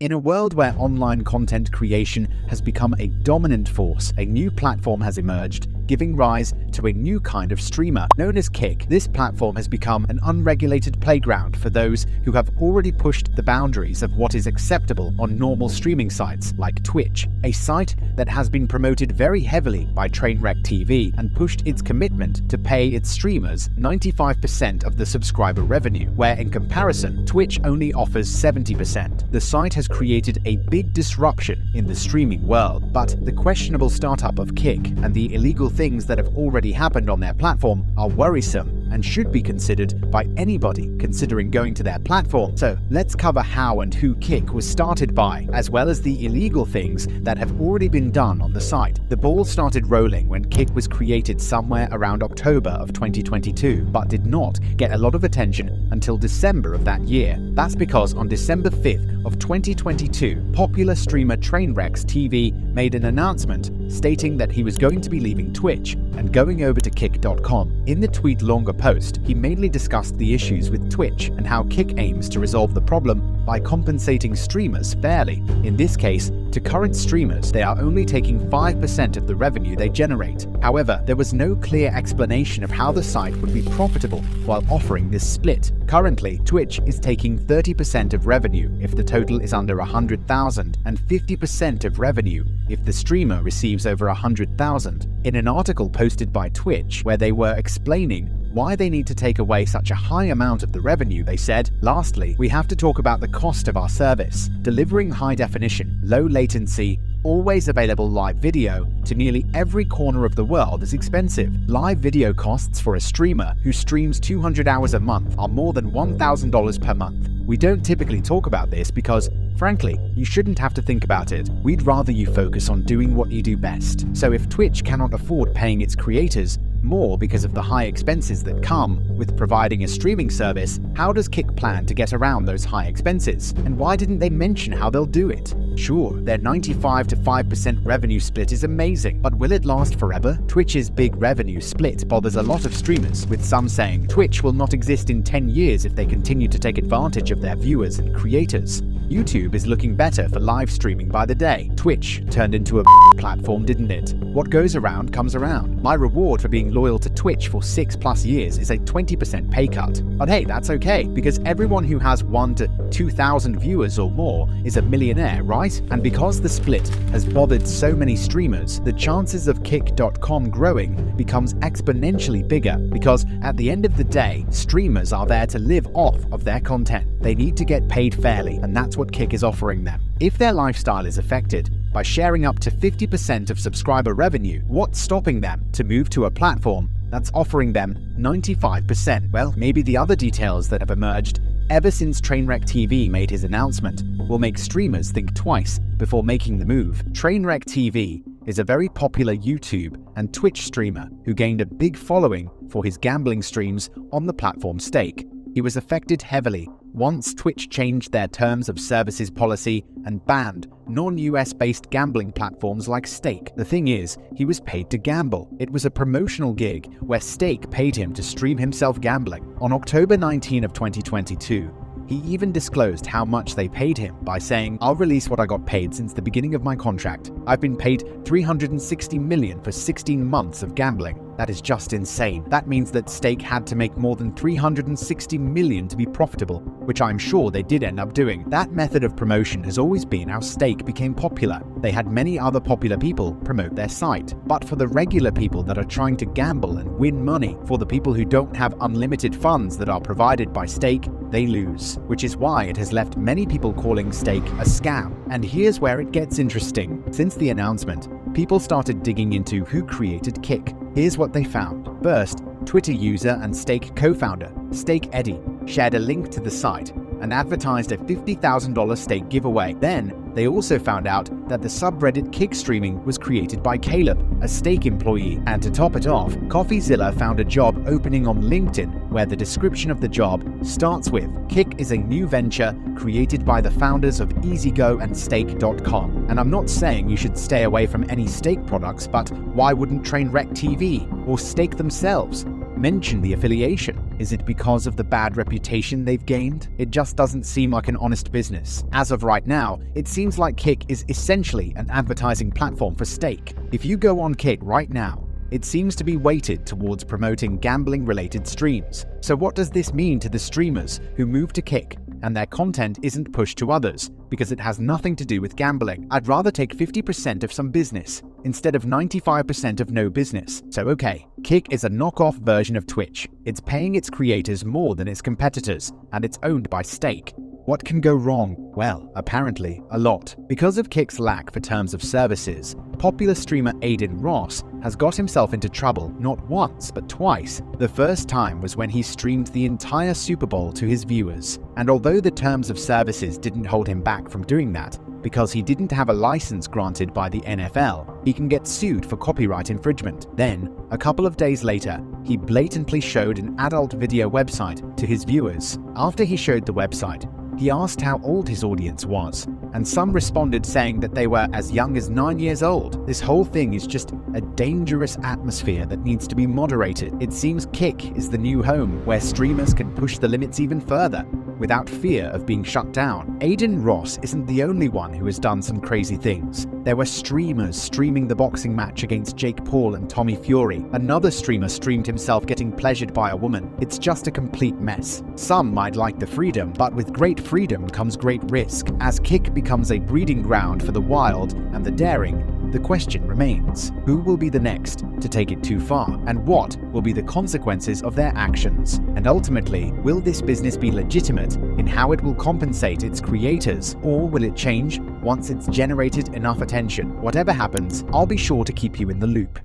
In a world where online content creation has become a dominant force, a new platform has emerged, giving rise to a new kind of streamer known as Kick. This platform has become an unregulated playground for those who have already pushed the boundaries of what is acceptable on normal streaming sites like Twitch, a site that has been promoted very heavily by Trainwreck TV and pushed its commitment to pay its streamers 95% of the subscriber revenue, where in comparison, Twitch only offers 70%. The site has created a big disruption in the streaming world, but the questionable startup of Kick and the illegal things that have already happened on their platform are worrisome and should be considered by anybody considering going to their platform. So let's cover how and who Kick was started by, as well as the illegal things that have already been done on the site. The ball started rolling when Kick was created somewhere around October of 2022, but did not get a lot of attention until December of that year. That's because on December 5th of 2022, popular streamer Trainwreck TV made an announcement stating that he was going to be leaving Twitch and going over to Kick.com. In the tweet longer post, he mainly discussed the issues with Twitch and how Kick aims to resolve the problem by compensating streamers fairly. In this case, to current streamers, they are only taking 5% of the revenue they generate. However, there was no clear explanation of how the site would be profitable while offering this split. Currently, Twitch is taking 30% of revenue if the total is under 100,000 and 50% of revenue if the streamer receives over 100,000. In an article posted by Twitch where they were explaining why they need to take away such a high amount of the revenue, they said, "Lastly, we have to talk about the cost of our service. Delivering high definition, low latency, always available live video to nearly every corner of the world is expensive. Live video costs for a streamer who streams 200 hours a month are more than $1,000 per month. We don't typically talk about this because, frankly, you shouldn't have to think about it. We'd rather you focus on doing what you do best. So if Twitch cannot afford paying its creators more because of the high expenses that come with providing a streaming service, how does Kick plan to get around those high expenses? And why didn't they mention how they'll do it? Sure, their 95 to 5% revenue split is amazing, but will it last forever? Twitch's big revenue split bothers a lot of streamers, with some saying Twitch will not exist in 10 years if they continue to take advantage of their viewers and creators. YouTube is looking better for live streaming by the day. Twitch turned into a platform, didn't it? What goes around comes around. My reward for being loyal to Twitch for 6+ years is a 20% pay cut. But hey, that's okay, because everyone who has 1 to 2,000 viewers or more is a millionaire, right? And because the split has bothered so many streamers, the chances of Kick.com growing becomes exponentially bigger, because at the end of the day, streamers are there to live off of their content. They need to get paid fairly, and that's what Kick is offering them. If their lifestyle is affected by sharing up to 50% of subscriber revenue, what's stopping them to move to a platform that's offering them 95%? Well, maybe the other details that have emerged ever since Trainwreck TV made his announcement will make streamers think twice before making the move. Trainwreck TV is a very popular YouTube and Twitch streamer who gained a big following for his gambling streams on the platform Stake. He was affected heavily once Twitch changed their terms of services policy and banned non-US based gambling platforms like Stake. The thing is, he was paid to gamble. It was a promotional gig where Stake paid him to stream himself gambling. On October 19 of 2022, he even disclosed how much they paid him by saying, "I'll release what I got paid since the beginning of my contract. I've been paid $360 million for 16 months of gambling. That is just insane." That means that Stake had to make more than $360 million to be profitable, which I'm sure they did end up doing. That method of promotion has always been how Stake became popular. They had many other popular people promote their site. But for the regular people that are trying to gamble and win money, for the people who don't have unlimited funds that are provided by Stake, they lose. Which is why it has left many people calling Stake a scam. And here's where it gets interesting. Since the announcement, people started digging into who created Kick. Here's what they found. First, Twitter user and Stake co-founder, Stake Eddie, shared a link to the site and advertised a $50,000 Stake giveaway. Then, they also found out that the subreddit Kick Streaming was created by Caleb, a Stake employee. And to top it off, CoffeeZilla found a job opening on LinkedIn where the description of the job starts with, "Kick is a new venture created by the founders of EasyGo and Stake.com." And I'm not saying you should stay away from any Stake products, but why wouldn't Trainwreck TV or Stake themselves mention the affiliation? Is it because of the bad reputation they've gained? It just doesn't seem like an honest business. As of right now, it seems like Kick is essentially an advertising platform for Stake. If you go on Kick right now, it seems to be weighted towards promoting gambling-related streams. So what does this mean to the streamers who move to Kick and their content isn't pushed to others because it has nothing to do with gambling? I'd rather take 50% of some business instead of 95% of no business. So okay, Kick is a knockoff version of Twitch. It's paying its creators more than its competitors, and it's owned by Stake. What can go wrong? Well, apparently a lot. Because of Kick's lack for terms of services, popular streamer Aiden Ross has got himself into trouble not once but twice. The first time was when he streamed the entire Super Bowl to his viewers, and although the terms of services didn't hold him back from doing that, because he didn't have a license granted by the NFL, he can get sued for copyright infringement. Then, a couple of days later, he blatantly showed an adult video website to his viewers. After he showed the website, he asked how old his audience was, and some responded saying that they were as young as 9 years old. This whole thing is just a dangerous atmosphere that needs to be moderated. It seems Kick is the new home where streamers can push the limits even further without fear of being shut down. Aiden Ross isn't the only one who has done some crazy things. There were streamers streaming the boxing match against Jake Paul and Tommy Fury. Another streamer streamed himself getting pleasured by a woman. It's just a complete mess. Some might like the freedom, but with great freedom comes great risk. As Kick becomes a breeding ground for the wild and the daring, the question remains: who will be the next to take it too far, and what will be the consequences of their actions? And ultimately, will this business be legitimate in how it will compensate its creators, or will it change once it's generated enough attention? Whatever happens, I'll be sure to keep you in the loop.